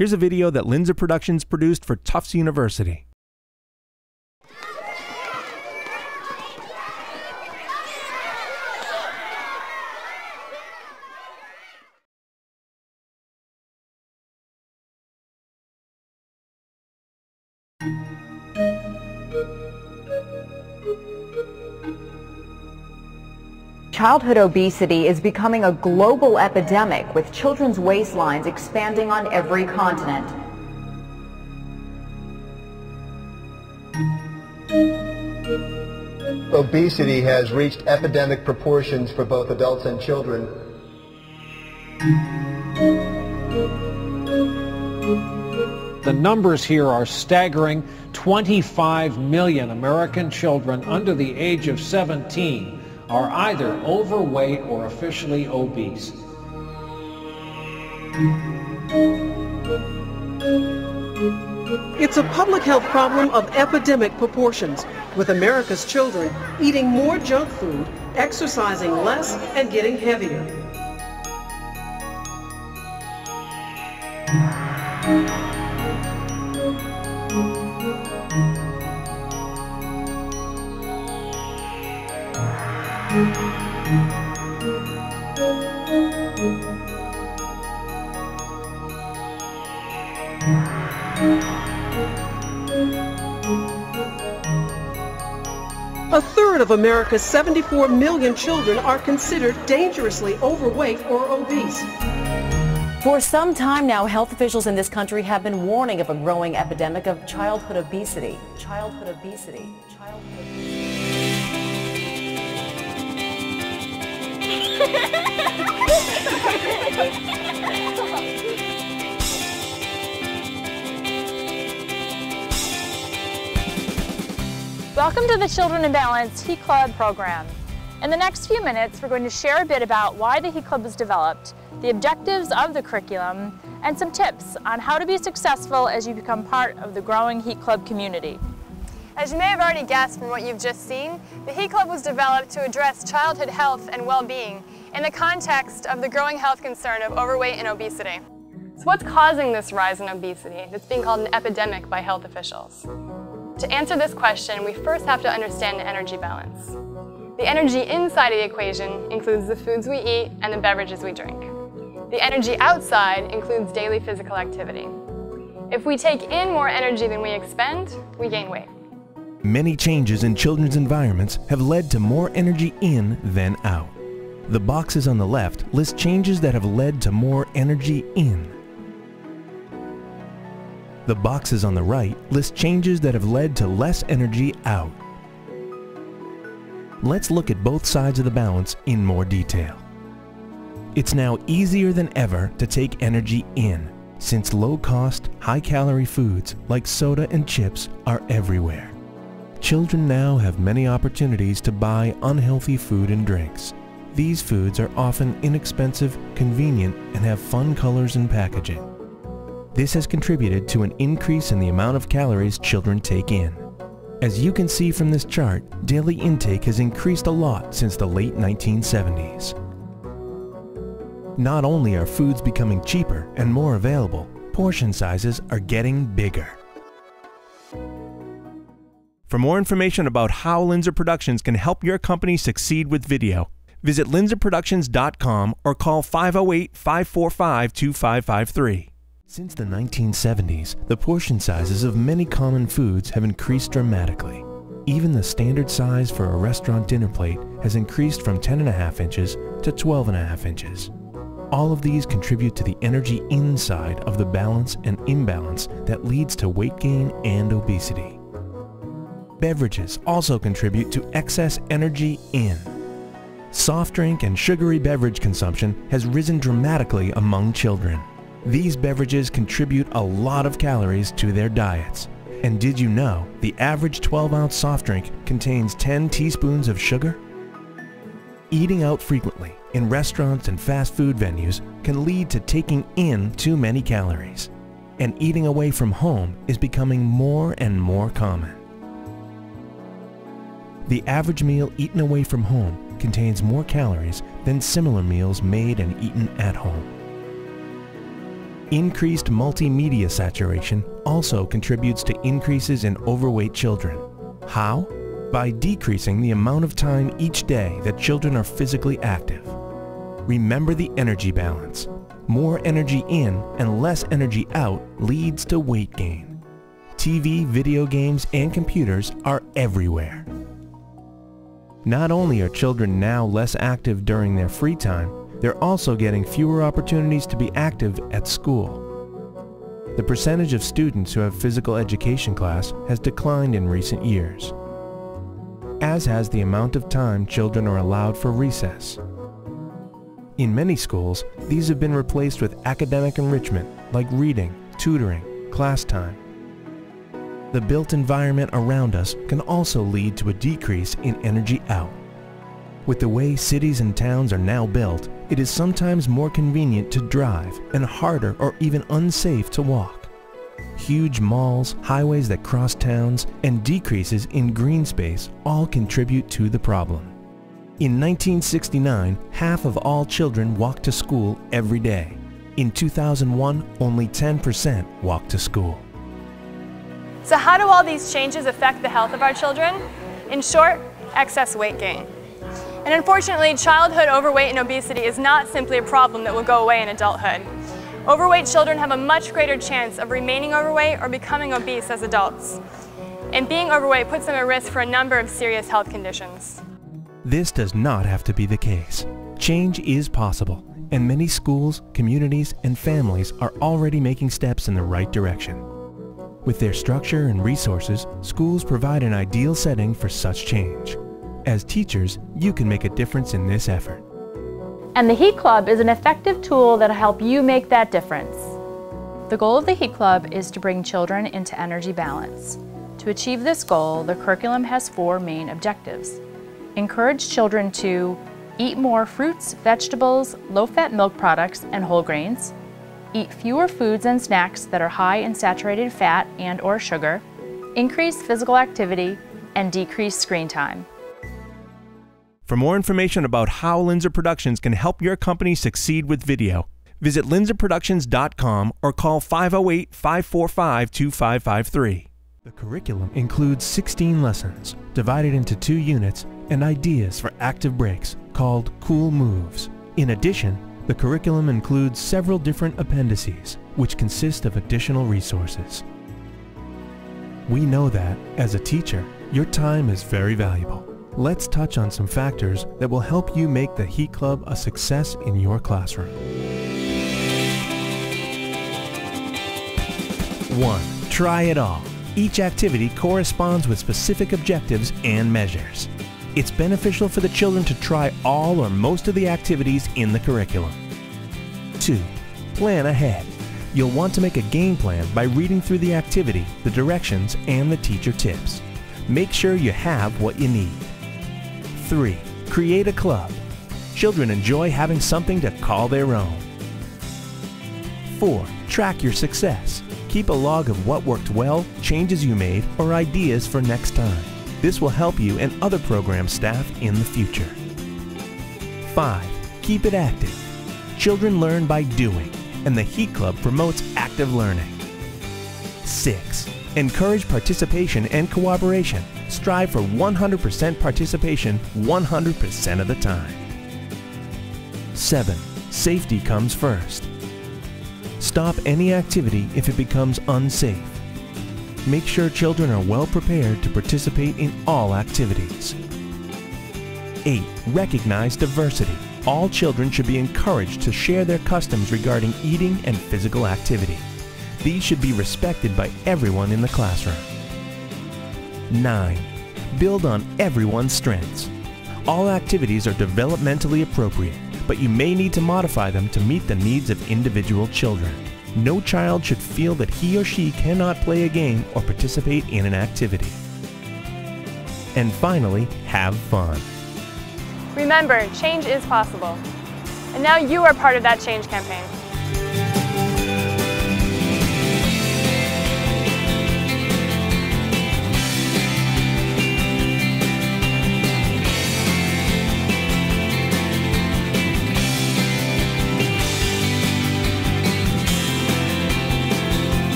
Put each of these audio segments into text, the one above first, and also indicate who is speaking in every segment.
Speaker 1: Here's a video that Linzer Productions produced for Tufts University.
Speaker 2: Childhood obesity is becoming a global epidemic, with children's waistlines expanding on every continent.
Speaker 3: Obesity has reached epidemic proportions for both adults and children.
Speaker 4: The numbers here are staggering. 25 million American children under the age of 17 are either overweight or officially obese.
Speaker 5: It's a public health problem of epidemic proportions, with America's children eating more junk food, exercising less, and getting heavier. A third of America's 74 million children are considered dangerously overweight or obese.
Speaker 2: For some time now, health officials in this country have been warning of a growing epidemic of childhood obesity. Childhood obesity. Childhood obesity.
Speaker 6: Welcome to the Children in Balance Heat Club program. In the next few minutes, we're going to share a bit about why the Heat Club was developed, the objectives of the curriculum, and some tips on how to be successful as you become part of the growing Heat Club community.
Speaker 7: As you may have already guessed from what you've just seen, the Heat Club was developed to address childhood health and well-being in the context of the growing health concern of overweight and obesity. So what's causing this rise in obesity that's being called an epidemic by health officials? To answer this question, we first have to understand the energy balance. The energy inside of the equation includes the foods we eat and the beverages we drink. The energy outside includes daily physical activity. If we take in more energy than we expend, we gain weight.
Speaker 1: Many changes in children's environments have led to more energy in than out. The boxes on the left list changes that have led to more energy in. The boxes on the right list changes that have led to less energy out. Let's look at both sides of the balance in more detail. It's now easier than ever to take energy in, since low-cost, high-calorie foods like soda and chips are everywhere. Children now have many opportunities to buy unhealthy food and drinks. These foods are often inexpensive, convenient, and have fun colors and packaging. This has contributed to an increase in the amount of calories children take in. As you can see from this chart, daily intake has increased a lot since the late 1970s. Not only are foods becoming cheaper and more available, portion sizes are getting bigger. For more information about how Linzer Productions can help your company succeed with video, visit linzerproductions.com or call 508-545-2553. Since the 1970s, the portion sizes of many common foods have increased dramatically. Even the standard size for a restaurant dinner plate has increased from 10.5 inches to 12.5 inches. All of these contribute to the energy inside of the balance and imbalance that leads to weight gain and obesity. Beverages also contribute to excess energy in. Soft drink and sugary beverage consumption has risen dramatically among children. These beverages contribute a lot of calories to their diets. And did you know the average 12-ounce soft drink contains 10 teaspoons of sugar? Eating out frequently in restaurants and fast food venues can lead to taking in too many calories. And eating away from home is becoming more and more common. The average meal eaten away from home contains more calories than similar meals made and eaten at home. Increased multimedia saturation also contributes to increases in overweight children. How? By decreasing the amount of time each day that children are physically active. Remember the energy balance. More energy in and less energy out leads to weight gain. TV, video games, and computers are everywhere. Not only are children now less active during their free time, they're also getting fewer opportunities to be active at school. The percentage of students who have physical education class has declined in recent years, as has the amount of time children are allowed for recess. In many schools, these have been replaced with academic enrichment like reading, tutoring, class time. The built environment around us can also lead to a decrease in energy out. With the way cities and towns are now built, it is sometimes more convenient to drive and harder or even unsafe to walk. Huge malls, highways that cross towns, and decreases in green space all contribute to the problem. In 1969, half of all children walked to school every day. In 2001, only 10% walked to school.
Speaker 7: So how do all these changes affect the health of our children? In short, excess weight gain. And unfortunately, childhood overweight and obesity is not simply a problem that will go away in adulthood. Overweight children have a much greater chance of remaining overweight or becoming obese as adults. And being overweight puts them at risk for a number of serious health conditions.
Speaker 1: This does not have to be the case. Change is possible, and many schools, communities, and families are already making steps in the right direction. With their structure and resources, schools provide an ideal setting for such change. As teachers, you can make a difference in this effort.
Speaker 6: And the Heat Club is an effective tool that'll help you make that difference. The goal of the Heat Club is to bring children into energy balance. To achieve this goal, the curriculum has 4 main objectives. Encourage children to eat more fruits, vegetables, low-fat milk products, and whole grains. Eat fewer foods and snacks that are high in saturated fat and/or sugar. Increase physical activity, and decrease screen time.
Speaker 1: For more information about how Linzer Productions can help your company succeed with video, visit linzerproductions.com or call 508-545-2553. The curriculum includes 16 lessons divided into 2 units and ideas for active breaks called Cool Moves. In addition, the curriculum includes several different appendices which consist of additional resources. We know that, as a teacher, your time is very valuable. Let's touch on some factors that will help you make the Heat Club a success in your classroom. 1. Try it all. Each activity corresponds with specific objectives and measures. It's beneficial for the children to try all or most of the activities in the curriculum. 2. Plan ahead. You'll want to make a game plan by reading through the activity, the directions, and the teacher tips. Make sure you have what you need. 3. Create a club. Children enjoy having something to call their own. 4. Track your success. Keep a log of what worked well, changes you made, or ideas for next time. This will help you and other program staff in the future. 5. Keep it active. Children learn by doing, and the Heat Club promotes active learning. 6. Encourage participation and cooperation. Strive for 100% participation 100% of the time. 7. Safety comes first. Stop any activity if it becomes unsafe. Make sure children are well prepared to participate in all activities. 8. Recognize diversity. All children should be encouraged to share their customs regarding eating and physical activity. These should be respected by everyone in the classroom. 9. Build on everyone's strengths. All activities are developmentally appropriate, but you may need to modify them to meet the needs of individual children. No child should feel that he or she cannot play a game or participate in an activity. And finally, have fun.
Speaker 7: Remember, change is possible. And now you are part of that change campaign.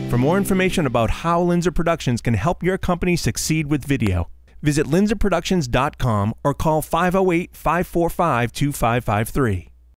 Speaker 1: For more information about how Linzer Productions can help your company succeed with video, visit linzerproductions.com or call 508-545-2553.